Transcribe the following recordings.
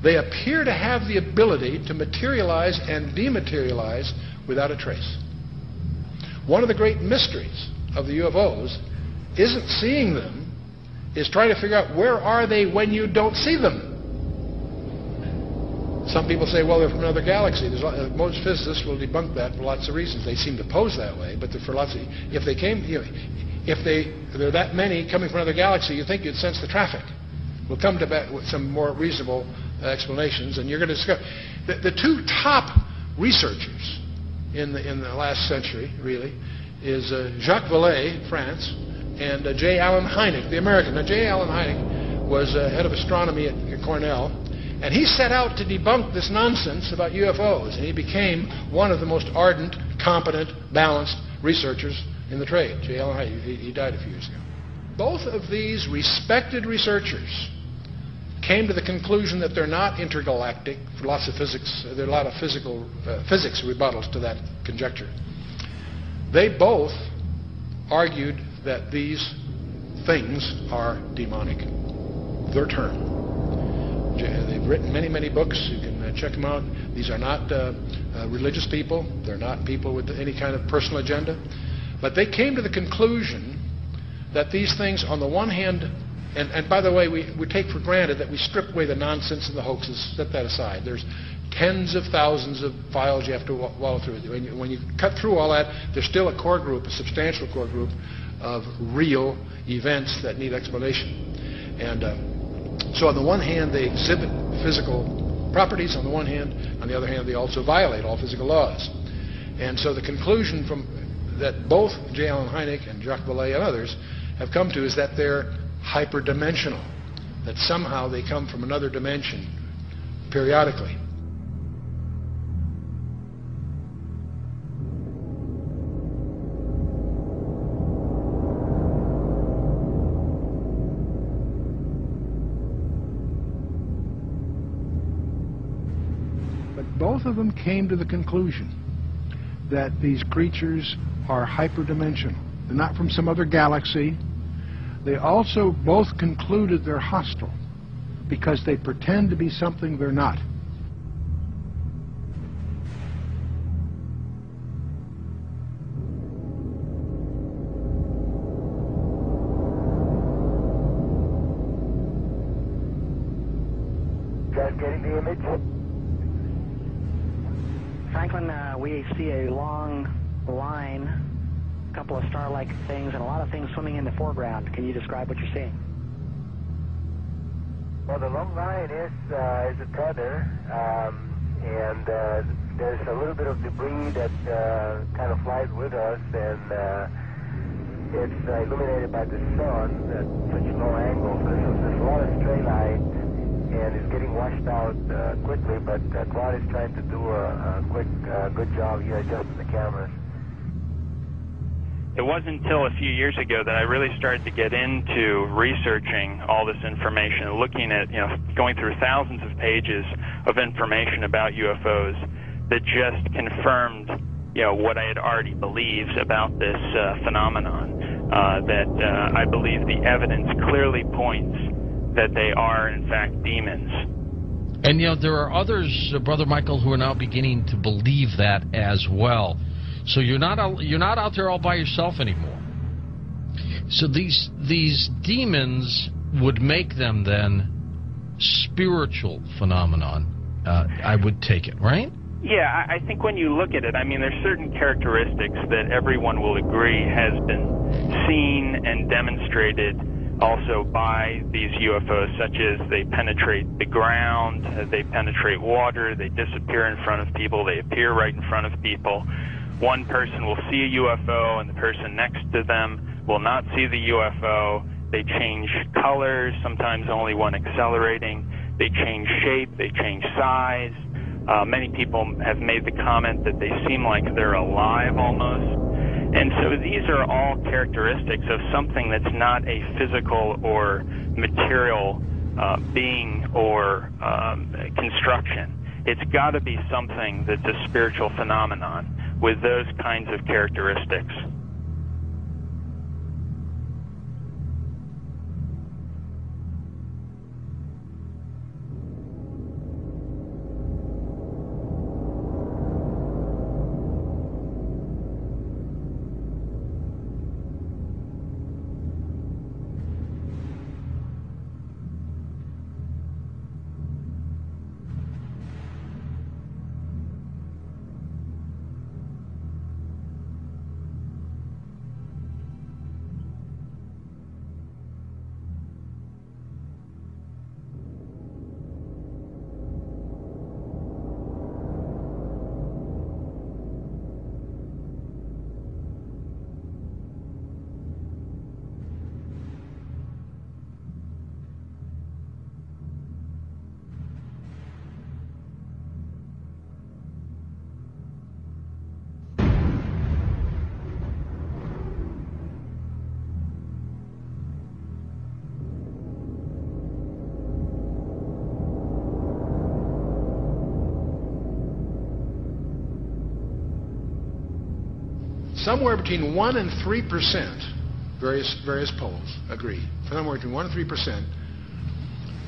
They appear to have the ability to materialize and dematerialize without a trace. One of the great mysteries of the UFOs isn't seeing them, is trying to figure out where are they when you don't see them. Some people say, well, they're from another galaxy. Most physicists will debunk that for lots of reasons. They seem to pose that way, but for lots of, if they came, if there are that many coming from another galaxy, you think you'd sense the traffic. We'll come to that with some more reasonable explanations, and you're going to discover the two top researchers in the last century, really, is Jacques Vallée, France, and J. Allen Hynek, the American. Now, J. Allen Hynek was head of astronomy at Cornell. And he set out to debunk this nonsense about UFOs, and he became one of the most ardent, competent, balanced researchers in the trade. J. Allen Hynek, he died a few years ago. Both of these respected researchers came to the conclusion that they're not intergalactic. For lots of physics, there are a lot of physics rebuttals to that conjecture. They both argued that these things are demonic. Their term. They've written many, many books. You can check them out. These are not religious people. They're not people with any kind of personal agenda. But they came to the conclusion that these things, on the one hand, and by the way, we take for granted that we strip away the nonsense and the hoaxes, set that aside. There's tens of thousands of files you have to wallow through. When you cut through all that, there's still a core group, a substantial core group of real events that need explanation. And so on the one hand, they exhibit physical properties on the one hand. On the other hand, they also violate all physical laws. And so the conclusion that both J. Allen Hynek and Jacques Vallée and others have come to is that they're hyperdimensional, that somehow they come from another dimension periodically. Both of them came to the conclusion that these creatures are hyperdimensional. They're not from some other galaxy. They also both concluded they're hostile because they pretend to be something they're not. Just getting the image. Franklin, we see a long line, a couple of star-like things, and a lot of things swimming in the foreground. Can you describe what you're seeing? Well, the long line is a tether, and there's a little bit of debris that kind of flies with us, and it's illuminated by the sun at such low angles. There's a lot of stray light, and it's getting washed out quickly, but Claude is trying to do a quick, good job here adjusting the cameras. It wasn't until a few years ago that I really started to get into researching all this information, looking at, going through thousands of pages of information about UFOs that just confirmed, what I had already believed about this phenomenon, that I believe the evidence clearly points that they are, in fact, demons. And, there are others, Brother Michael, who are now beginning to believe that as well. So you're not out there all by yourself anymore. So these demons would make them then spiritual phenomenon, I would take it, right? Yeah, I think when you look at it, there's certain characteristics that everyone will agree has been seen and demonstrated also by these UFOs, such as they penetrate the ground, they penetrate water, they disappear in front of people, they appear right in front of people. One person will see a UFO and the person next to them will not see the UFO. They change colors, sometimes only one accelerating. They change shape, they change size. Many people have made the comment that they seem like they're alive almost. And so these are all characteristics of something that's not a physical or material being or construction. It's got to be something that's a spiritual phenomenon with those kinds of characteristics. somewhere between 1 and 3%, various polls agree, somewhere between 1 and 3%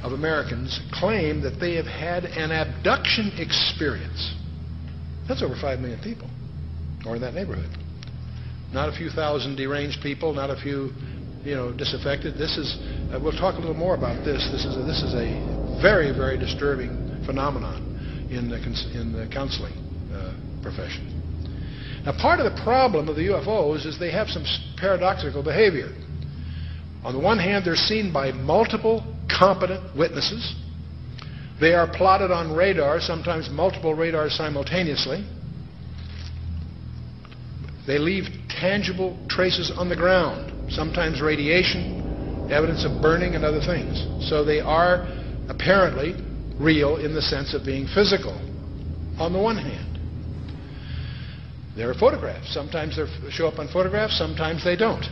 of Americans claim that they have had an abduction experience. That's over 5 million people, or in that neighborhood. Not a few thousand deranged people, not a few, disaffected. This is, we'll talk a little more about this. This is a very, very disturbing phenomenon in the counseling profession. Now, part of the problem of the UFOs is they have some paradoxical behavior. On the one hand, they're seen by multiple competent witnesses. They are plotted on radar, sometimes multiple radars simultaneously. They leave tangible traces on the ground, sometimes radiation, evidence of burning, and other things. So they are apparently real in the sense of being physical, on the one hand. There are photographs. Sometimes they show up on photographs, sometimes they don't.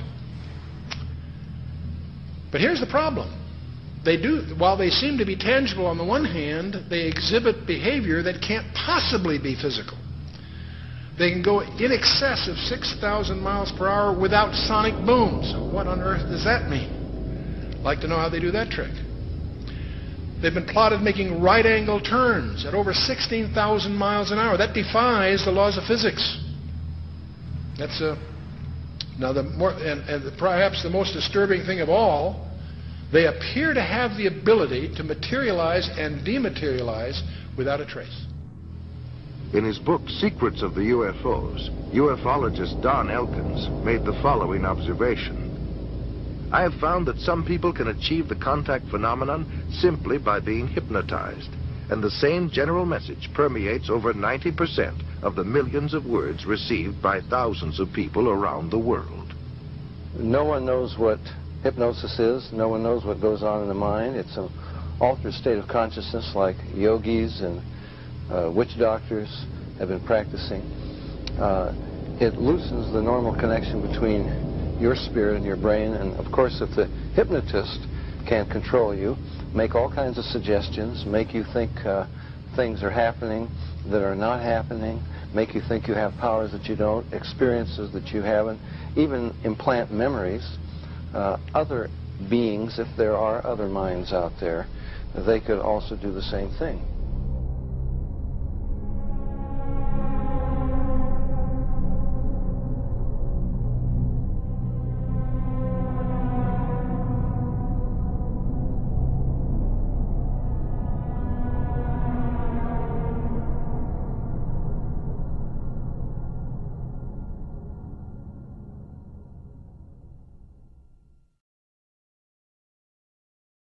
But here's the problem. While they seem to be tangible on the one hand, they exhibit behavior that can't possibly be physical. They can go in excess of 6,000 miles per hour without sonic booms. What on earth does that mean? I'd like to know how they do that trick. They've been plotted making right-angle turns at over 16,000 miles an hour. That defies the laws of physics. That's now perhaps the most disturbing thing of all. They appear to have the ability to materialize and dematerialize without a trace. In his book, Secrets of the UFOs, ufologist Don Elkins made the following observation. I have found that some people can achieve the contact phenomenon simply by being hypnotized, and the same general message permeates over 90% of the millions of words received by thousands of people around the world. No one knows what hypnosis is. No one knows what goes on in the mind. It's an altered state of consciousness like yogis and witch doctors have been practicing. It loosens the normal connection between your spirit and your brain, and of course if the hypnotist can control you, make all kinds of suggestions, make you think things are happening that are not happening, make you think you have powers that you don't, experiences that you haven't, even implant memories. Other beings, if there are other minds out there, they could also do the same thing.